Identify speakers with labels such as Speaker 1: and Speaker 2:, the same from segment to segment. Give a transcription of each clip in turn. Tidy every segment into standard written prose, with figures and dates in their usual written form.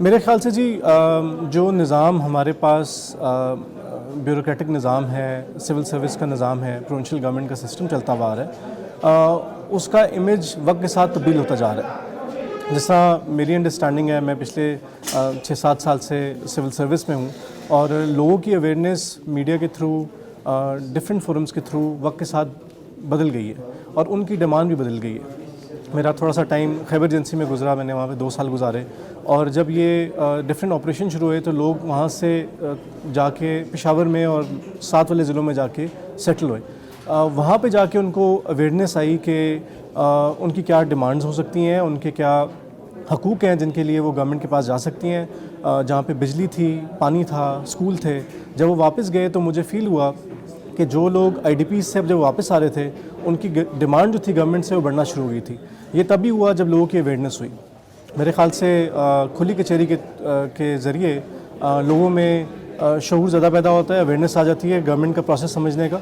Speaker 1: میرے خیال سے جی جو نظام ہمارے پاس بیوروکریٹک نظام ہے، سول سروس کا نظام ہے، پروونشل گورنمنٹ کا سسٹم چلتا ہوا آ رہا ہے، اس کا امیج وقت کے ساتھ تبدیل ہوتا جا رہا ہے. جس طرح میری انڈرسٹینڈنگ ہے، میں پچھلے 6-7 سال سے سول سروس میں ہوں، اور لوگوں کی اویئرنیس میڈیا کے تھرو، ڈفرینٹ فورمز کے تھرو وقت کے ساتھ بدل گئی ہے، اور ان کی ڈیمانڈ بھی بدل گئی ہے. میرا تھوڑا سا ٹائم خیبر ایجنسی میں گزرا، میں نے وہاں پہ 2 سال گزارے، اور جب یہ ڈفرینٹ آپریشن شروع ہوئے تو لوگ وہاں سے جا کے پشاور میں اور ساتھ والے ضلعوں میں جا کے سیٹل ہوئے. وہاں پہ جا کے ان کو اویئرنیس آئی کہ ان کی کیا ڈیمانڈز ہو سکتی ہیں، ان کے کیا حقوق ہیں جن کے لیے وہ گورنمنٹ کے پاس جا سکتی ہیں. جہاں پہ بجلی تھی، پانی تھا، اسکول تھے، جب وہ واپس گئے تو مجھے فیل ہوا کہ جو لوگ آئی ڈی پیز سے جب واپس آ رہے تھے ان کی ڈیمانڈ جو تھی گورنمنٹ سے وہ بڑھنا شروع ہو گئی تھی. یہ تبھی ہوا جب لوگوں کی اویئرنیس ہوئی. میرے خیال سے کھلی کچہری کے ذریعے لوگوں میں شعور زیادہ پیدا ہوتا ہے، اویئرنیس آ جاتی ہے گورنمنٹ کا پروسیس سمجھنے کا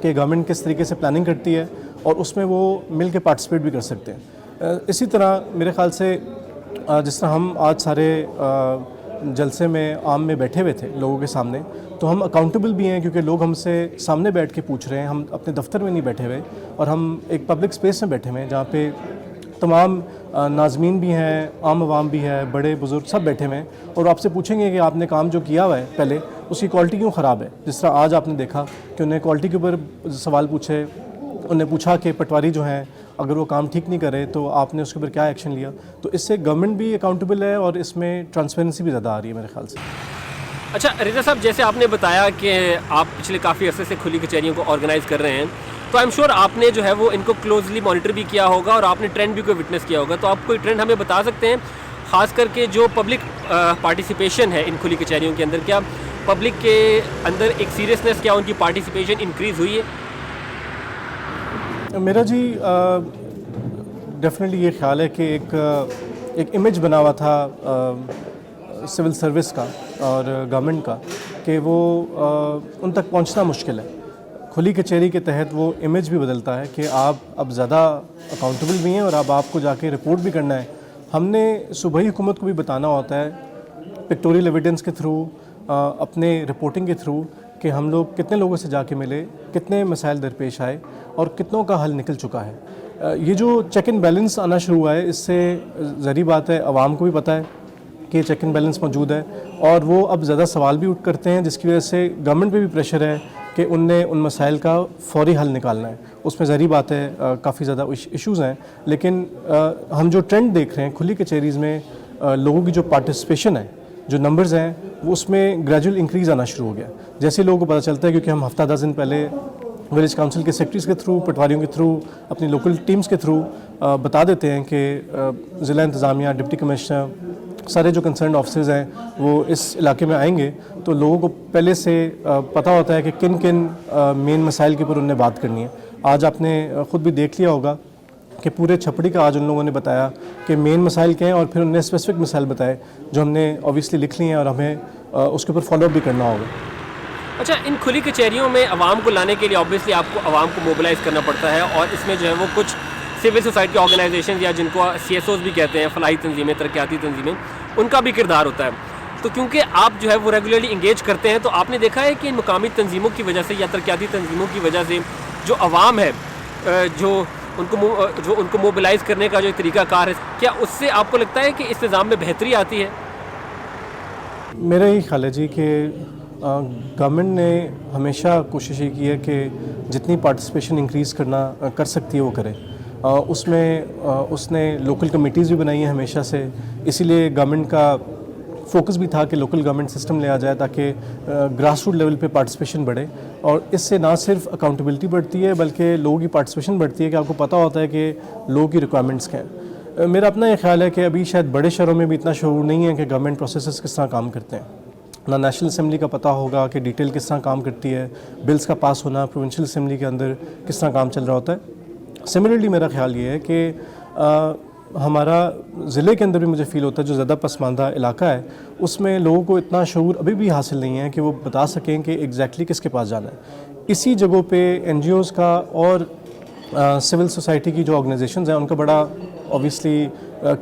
Speaker 1: کہ گورنمنٹ کس طریقے سے پلاننگ کرتی ہے، اور اس میں وہ مل کے پارٹیسپیٹ بھی کر سکتے ہیں. اسی طرح میرے خیال سے جس طرح ہم آج سارے جلسے میں عام میں بیٹھے ہوئے تھے لوگوں کے سامنے، تو ہم اکاؤنٹیبل بھی ہیں کیونکہ لوگ ہم سے سامنے بیٹھ کے پوچھ رہے ہیں. ہم اپنے دفتر میں نہیں بیٹھے ہوئے، اور ہم ایک پبلک اسپیس میں بیٹھے ہوئے ہیں جہاں پہ تمام ناظمین بھی ہیں، عام عوام بھی ہے، بڑے بزرگ سب بیٹھے ہوئے ہیں، اور آپ سے پوچھیں گے کہ آپ نے کام جو کیا ہوا ہے پہلے اس کی کوالٹی کیوں خراب ہے. جس طرح آج آپ نے دیکھا کہ انہیں کوالٹی کے اوپر سوال پوچھے، انہیں پوچھا کہ پٹواری جو ہیں اگر وہ کام ٹھیک نہیں کرے تو آپ نے اس کے اوپر کیا ایکشن لیا. تو اس سے گورنمنٹ بھی اکاؤنٹیبل ہے، اور اس میں ٹرانسپیرنسی بھی زیادہ آ رہی ہے میرے خیال سے.
Speaker 2: اچھا رضا صاحب، جیسے آپ نے بتایا کہ آپ پچھلے کافی عرصے سے کھلی کچہریوں کو آرگنائز کر رہے ہیں، تو آئی ایم شیور آپ نے جو ہے وہ ان کو کلوزلی مانیٹر بھی کیا ہوگا، اور آپ نے ٹرینڈ بھی کوئی وٹنس کیا ہوگا. تو آپ کوئی ٹرینڈ ہمیں بتا سکتے ہیں، خاص کر کے جو پبلک پارٹیسپیشن ہے ان کھلی کچہریوں کے اندر؟ کیا پبلک کے اندر ایک سیریسنس، کیا ان کی پارٹیسپیشن انکریز ہوئی ہے؟
Speaker 1: میرا جی ڈیفینیٹلی یہ خیال ہے کہ ایک امیج بنا ہوا تھا سول سروس کا اور گورنمنٹ کا کہ وہ ان تک پہنچنا مشکل ہے. کھلی کچہری کے تحت وہ امیج بھی بدلتا ہے کہ آپ اب زیادہ اکاؤنٹیبل بھی ہیں، اور اب آپ کو جا کے رپورٹ بھی کرنا ہے. ہم نے صوبائی حکومت کو بھی بتانا ہوتا ہے پکٹوریل ایویڈنس کے تھرو، اپنے رپورٹنگ کے تھرو، کہ ہم لوگ کتنے لوگوں سے جا کے ملے، کتنے مسائل درپیش آئے، اور کتنوں کا حل نکل چکا ہے. یہ جو چیک اینڈ بیلنس آنا شروع ہوا ہے، اس سے ظاہری بات ہے عوام کو بھی پتہ ہے کہ چیک اینڈ بیلنس موجود ہے، اور وہ اب زیادہ سوال بھی اٹھ کرتے ہیں، جس کی وجہ سے گورنمنٹ پہ بھی پریشر ہے کہ ان نے ان مسائل کا فوری حل نکالنا ہے. اس میں ظاہری بات ہے کافی زیادہ ایشوز ہیں، لیکن ہم جو ٹرینڈ دیکھ رہے ہیں کھلی کچہریز میں لوگوں کی جو پارٹیسپیشن ہے، جو نمبرز ہیں، وہ اس میں گریجول انکریز آنا شروع ہو گیا. جیسے لوگوں کو پتہ چلتا ہے، کیونکہ ہم ہفتہ 10 دن پہلے ولیج کاؤنسل کے سیکرٹریز کے تھرو، پٹواریوں کے تھرو، اپنی لوکل ٹیمز کے تھرو بتا دیتے ہیں کہ ضلع انتظامیہ، ڈپٹی کمشنر، سارے جو کنسرنڈ آفیسرز ہیں وہ اس علاقے میں آئیں گے، تو لوگوں کو پہلے سے پتہ ہوتا ہے کہ کن کن مین مسائل کے اوپر انہیں بات کرنی ہے. آج آپ نے خود بھی دیکھ لیا ہوگا کہ پورے چھپڑی کا آج ان لوگوں نے بتایا کہ مین مسائل کیا ہیں، اور پھر انہوں نے اسپیسیفک مسائل بتائے جو ہم نے اوبیسلی لکھ لی ہیں، اور ہمیں اس کے اوپر فالو اپ بھی کرنا ہوگا.
Speaker 2: اچھا، ان کھلی کچہریوں میں عوام کو لانے کے لیے اوبیسلی آپ کو عوام کو موبلائز کرنا پڑتا ہے، اور اس میں جو ہے وہ کچھ سول سوسائٹی آرگنائزیشن یا جن کو سی ایس اوز بھی کہتے ہیں، فلاحی تنظیمیں، ترقیاتی تنظیمیں، ان کا بھی کردار ہوتا ہے. تو کیونکہ آپ جو ہے وہ ریگولرلی انگیج کرتے ہیں، تو آپ نے دیکھا ہے کہ ان مقامی تنظیموں کی وجہ سے یا ترقیاتی تنظیموں کی وجہ سے جو عوام ہے، جو ان کو موبلائز کرنے کا جو طریقہ کار ہے، کیا اس سے آپ کو لگتا ہے کہ اس نظام میں بہتری آتی ہے؟
Speaker 1: میرا یہ خیال ہے جی کہ گورنمنٹ نے ہمیشہ کوشش یہ کی ہے کہ جتنی پارٹیسپیشن انکریز کر سکتی ہے وہ کرے. اس نے لوکل کمیٹیز بھی بنائی ہیں ہمیشہ سے، اسی لیے گورنمنٹ کا فوکس بھی تھا کہ لوکل گورنمنٹ سسٹم لے آ جائے تاکہ گراس روٹ لیول پہ پارٹیسپیشن بڑھے. اور اس سے نہ صرف اکاؤنٹیبلٹی بڑھتی ہے بلکہ لوگوں کی پارٹیسپیشن بڑھتی ہے کہ آپ کو پتہ ہوتا ہے کہ لوگوں کی ریکوائرمنٹس کیا ہیں. میرا اپنا یہ خیال ہے کہ ابھی شاید بڑے شہروں میں بھی اتنا شعور نہیں ہے کہ گورنمنٹ پروسیسز کس طرح کام کرتے ہیں. نہ نیشنل اسمبلی کا پتہ ہوگا کہ ڈیٹیل کس طرح کام کرتی ہے، بلز کا پاس ہونا، پروونشل اسمبلی کے اندر کس طرح کام چل رہا ہوتا ہے. سملرلی میرا خیال یہ ہے کہ ہمارا ضلع کے اندر بھی مجھے فیل ہوتا ہے جو زیادہ پسماندہ علاقہ ہے، اس میں لوگوں کو اتنا شعور ابھی بھی حاصل نہیں ہے کہ وہ بتا سکیں کہ ایگزیکٹلی کس کے پاس جانا ہے. اسی جگہوں پہ این جی اوز کا اور سول سوسائٹی کی جو آرگنائزیشنز ہیں ان کا بڑا اوبیسلی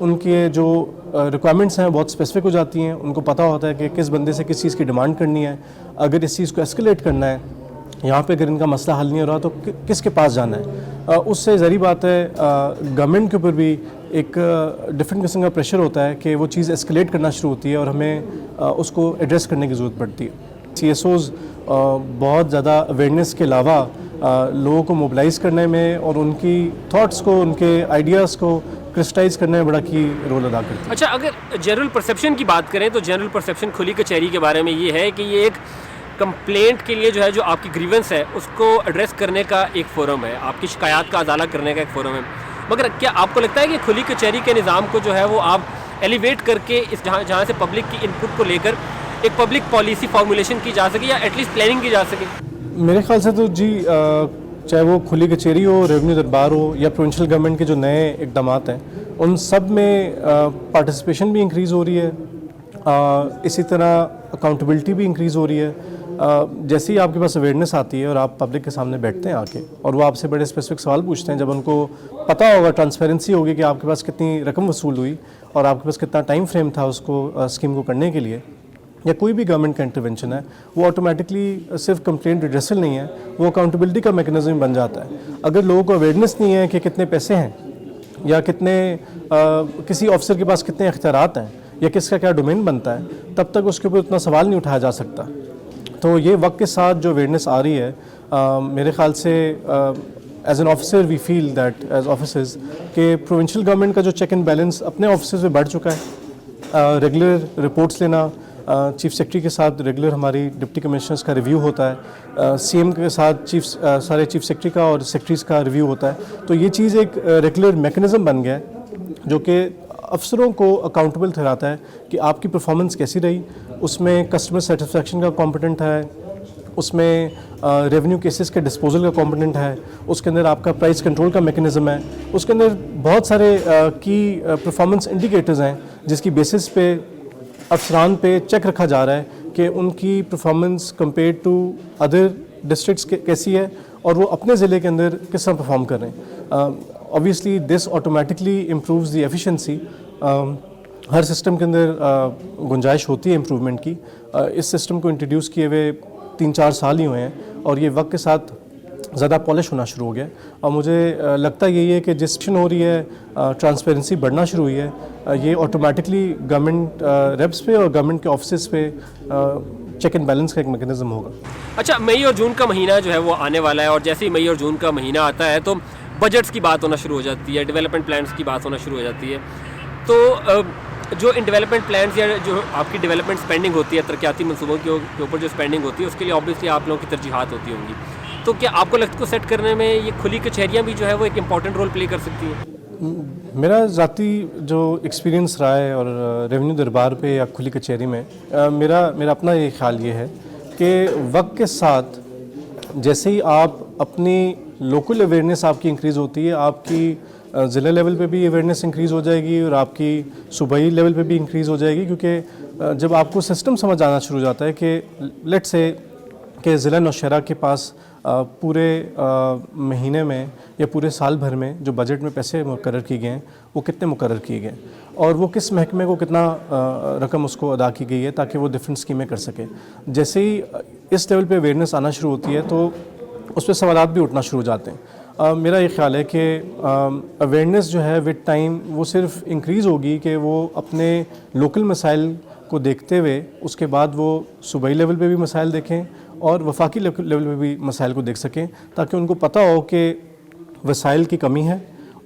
Speaker 1: ان کے جو ریکوائرمنٹس ہیں بہت اسپیسیفک ہو جاتی ہیں. ان کو پتہ ہوتا ہے کہ کس بندے سے کس چیز کی ڈیمانڈ کرنی ہے, اگر اس چیز کو ایسکلیٹ کرنا ہے, یہاں پہ اگر ان کا مسئلہ حل نہیں ہو رہا تو کس کے پاس جانا ہے. اس سے ظاہری بات ہے گورنمنٹ کے اوپر بھی ایک ڈفرینٹ قسم کا پریشر ہوتا ہے کہ وہ چیز ایسکلیٹ کرنا شروع ہوتی ہے اور ہمیں اس کو ایڈریس کرنے کی ضرورت پڑتی ہے. سی ایس اوز بہت زیادہ اویئرنیس کے علاوہ لوگوں کو موبلائز کرنے میں اور ان کی تھاٹس کو, ان کے آئیڈیاز کو کرسٹلائز کرنے میں بڑا کی رول ادا کرتی ہے.
Speaker 2: اچھا, اگر جنرل پرسیپشن کی بات کریں تو جنرل پرسیپشن کھلی کچہری کے بارے میں یہ ہے کہ یہ ایک کمپلینٹ کے لیے جو ہے, جو آپ کی گریونس ہے اس کو ایڈریس کرنے کا ایک فورم ہے, آپ کی شکایات کا ازالہ کرنے کا ایک فورم ہے. مگر کیا آپ کو لگتا ہے کہ کھلی کچہری کے نظام کو جو ہے وہ آپ ایلیویٹ کر کے اس جہاں سے پبلک کی ان پٹ کو لے کر ایک پبلک پالیسی فارمولیشن کی جا سکے یا ایٹ لیسٹ پلاننگ کی جا سکے؟
Speaker 1: میرے خیال سے تو جی, چاہے وہ کھلی کچہری ہو, ریونیو دربار ہو یا پروونشل گورنمنٹ کے جو نئے اقدامات ہیں ان سب میں پارٹیسپیشن بھی انکریز ہو رہی ہے, اسی طرح اکاؤنٹیبلٹی بھی انکریز ہو رہی ہے. جیسے ہی آپ کے پاس اویئرنیس آتی ہے اور آپ پبلک کے سامنے بیٹھتے ہیں آ کے اور وہ آپ سے بڑے اسپیسیفک سوال پوچھتے ہیں, جب ان کو پتہ ہوگا, ٹرانسپیرنسی ہوگی کہ آپ کے پاس کتنی رقم وصول ہوئی اور آپ کے پاس کتنا ٹائم فریم تھا اس کو اسکیم کو کرنے کے لیے, یا کوئی بھی گورنمنٹ کا انٹرونشن ہے, وہ آٹومیٹکلی صرف کمپلینٹ ریڈریسل نہیں ہے, وہ اکاؤنٹیبلٹی کا میکنزم بن جاتا ہے. اگر لوگوں کو اویئرنیس نہیں ہے کہ کتنے پیسے ہیں یا کتنے کسی آفیسر کے پاس کتنے اختیارات ہیں یا کس کا کیا ڈومین بنتا ہے, تب تک اس کے اوپر اتنا سوال نہیں اٹھایا جا سکتا. تو یہ وقت کے ساتھ جو اویئرنیس آ رہی ہے, میرے خیال سے as an officer we feel that as officers کہ پروونشل گورنمنٹ کا جو چیک اینڈ بیلنس اپنے آفیسز میں بڑھ چکا ہے. ریگولر رپورٹس لینا, چیف سیکرٹری کے ساتھ ریگولر ہماری ڈپٹی کمشنرز کا ریویو ہوتا ہے, سی ایم کے ساتھ سارے چیف سیکرٹری کا اور سیکرٹریز کا ریویو ہوتا ہے. تو یہ چیز ایک ریگولر میکنزم بن گیا ہے جو کہ افسروں کو اکاؤنٹیبل ٹھہراتا ہے کہ آپ کی پرفارمنس کیسی رہی. اس میں کسٹمر سیٹسفیکشن کا کمپوننٹ ہے, اس میں ریونیو کیسز کے ڈسپوزل کا کمپوننٹ ہے, اس کے اندر آپ کا پرائز کنٹرول کا میکنزم ہے, اس کے اندر بہت سارے کی پرفارمنس انڈیکیٹرز ہیں جس کی بیسس پہ افسران پہ چیک رکھا جا رہا ہے کہ ان کی performance compare to other districts کیسی ہے اور وہ اپنے ضلع کے اندر کس طرح پرفارم کر رہے ہیں. obviously this automatically improves the efficiency. Hare system کے اندر گنجائش ہوتی ہے امپرومنٹ کی. اس سسٹم کو انٹروڈیوس کیے ہوئے 3-4 سال ہی ہوئے ہیں اور یہ وقت کے ساتھ زیادہ پالش ہونا شروع ہو گیا. اور مجھے لگتا یہی ہے کہ جس ایکشن ہو رہی ہے, ٹرانسپیرنسی بڑھنا شروع ہوئی ہے, یہ آٹومیٹکلی گورنمنٹ ریپس پہ اور گورنمنٹ کے آفسز پہ چیک اینڈ بیلنس کا ایک میکنزم ہوگا.
Speaker 2: اچھا, مئی اور جون کا مہینہ جو ہے وہ آنے والا ہے اور جیسے ہی مئی اور جون کا مہینہ آتا ہے تو بجٹس کی بات ہونا شروع ہو جاتی ہے, ڈیولپمنٹ پلانس کی بات ہونا شروع ہو جاتی ہے. تو جو ان ڈیولپمنٹ پلانس یا جو آپ کی ڈیولپمنٹ اسپینڈنگ ہوتی ہے, ترقیاتی منصوبوں کے اوپر جو اسپینڈنگ ہوتی ہے, اس کے لیے آبویسلی آپ لوگوں کی ترجیحات ہوتی ہوں گی. تو کیا آپ کو لگتا ہے کو سیٹ کرنے میں یہ کھلی کچہریاں بھی جو ہے وہ ایک امپورٹنٹ رول پلے کر سکتی ہیں؟
Speaker 1: میرا ذاتی جو ایکسپیرینس رہا ہے اور ریونیو دربار پہ یا کھلی کچہری میں, میرا اپنا یہ خیال یہ ہے کہ وقت کے ساتھ جیسے ہی آپ اپنی لوکل اویئرنیس آپ کی انکریز ہوتی ہے, آپ کی ضلع لیول پہ بھی اویئرنیس انکریز ہو جائے گی اور آپ کی صوبائی لیول پہ بھی انکریز ہو جائے گی. کیونکہ جب آپ کو سسٹم سمجھ آنا شروع ہو جاتا ہے کہ لیٹ سے کہ ضلع نوشہرہ کے پاس پورے مہینے میں یا پورے سال بھر میں جو بجٹ میں پیسے مقرر کیے گئے ہیں وہ کتنے مقرر کیے گئے ہیں اور وہ کس محکمے کو کتنا رقم اس کو ادا کی گئی ہے تاکہ وہ ڈفرینٹ اسکیمیں کر سکے. جیسے ہی اس لیول پہ اویئرنیس آنا شروع ہوتی ہے تو اس پہ سوالات بھی اٹھنا شروع ہو جاتے ہیں. میرا یہ خیال ہے کہ اویئرنیس جو ہے ود ٹائم وہ صرف انکریز ہوگی کہ وہ اپنے لوکل مسائل کو دیکھتے ہوئے اس کے بعد وہ صوبائی لیول پہ بھی مسائل دیکھیں اور وفاقی لیول پہ بھی مسائل کو دیکھ سکیں, تاکہ ان کو پتہ ہو کہ وسائل کی کمی ہے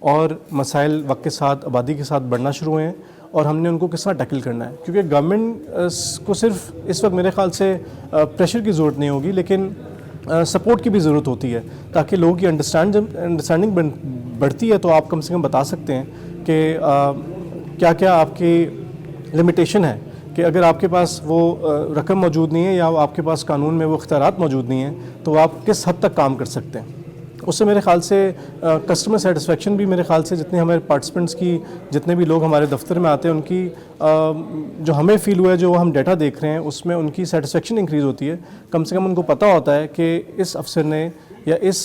Speaker 1: اور مسائل وقت کے ساتھ آبادی کے ساتھ بڑھنا شروع ہوئے ہیں اور ہم نے ان کو کس طرح ٹیکل کرنا ہے. کیونکہ گورنمنٹ کو صرف اس وقت میرے خیال سے پریشر کی ضرورت نہیں ہوگی, لیکن سپورٹ کی بھی ضرورت ہوتی ہے تاکہ لوگوں کی انڈرسٹینڈنگ بڑھتی ہے تو آپ کم سے کم بتا سکتے ہیں کہ کیا کیا آپ کی لمیٹیشن ہے, کہ اگر آپ کے پاس وہ رقم موجود نہیں ہے یا آپ کے پاس قانون میں وہ اختیارات موجود نہیں ہیں تو آپ کس حد تک کام کر سکتے ہیں. اس سے میرے خیال سے کسٹمر سیٹسفیکشن بھی میرے خیال سے جتنے ہمارے پارٹیسپینٹس کی جتنے بھی لوگ ہمارے دفتر میں آتے ہیں ان کی جو ہمیں فیل ہوا ہے جو ہم ڈیٹا دیکھ رہے ہیں اس میں ان کی سیٹسفیکشن انکریز ہوتی ہے. کم سے کم ان کو پتہ ہوتا ہے کہ اس افسر نے یا اس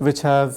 Speaker 1: which have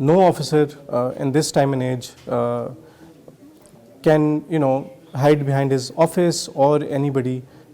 Speaker 1: no officer in this time and age can hide behind his office or anybody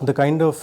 Speaker 1: The kind of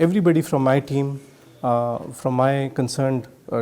Speaker 1: everybody from my team, from my concerned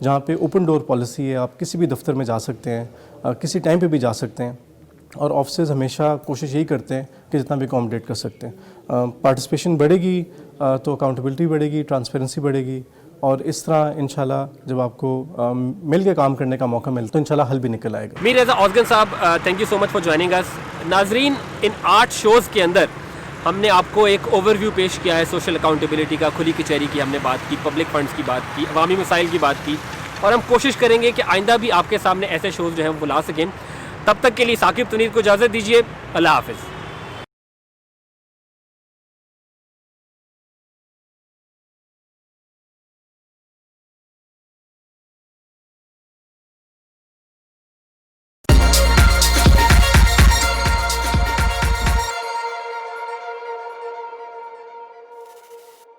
Speaker 1: جہاں پہ اوپن ڈور پالیسی ہے, آپ کسی بھی دفتر میں جا سکتے ہیں, کسی ٹائم پہ بھی جا سکتے ہیں, اور آفسز ہمیشہ کوشش یہی کرتے ہیں کہ جتنا بھی اکوموڈیٹ کر سکتے ہیں. پارٹیسپیشن بڑھے گی تو اکاؤنٹیبلٹی بڑھے گی, ٹرانسپیرنسی بڑھے گی, اور اس طرح انشاءاللہ جب آپ کو مل کے کام کرنے کا موقع ملے تو انشاءاللہ حل بھی نکل آئے گا.
Speaker 2: میر رضا اوزگن صاحب, thank you so much for joining us. ناظرین, ان 8 شوز کے اندر ہم نے آپ کو ایک اوور ویو پیش کیا ہے سوشل اکاؤنٹیبلٹی کا. کھلی کچہری کی ہم نے بات کی, پبلک فنڈز کی بات کی, عوامی مسائل کی بات کی, اور ہم کوشش کریں گے کہ آئندہ بھی آپ کے سامنے ایسے شوز جو ہیں وہ لا سکیں. تب تک کے لیے ثاقب تنیر کو اجازت دیجیے. اللہ حافظ.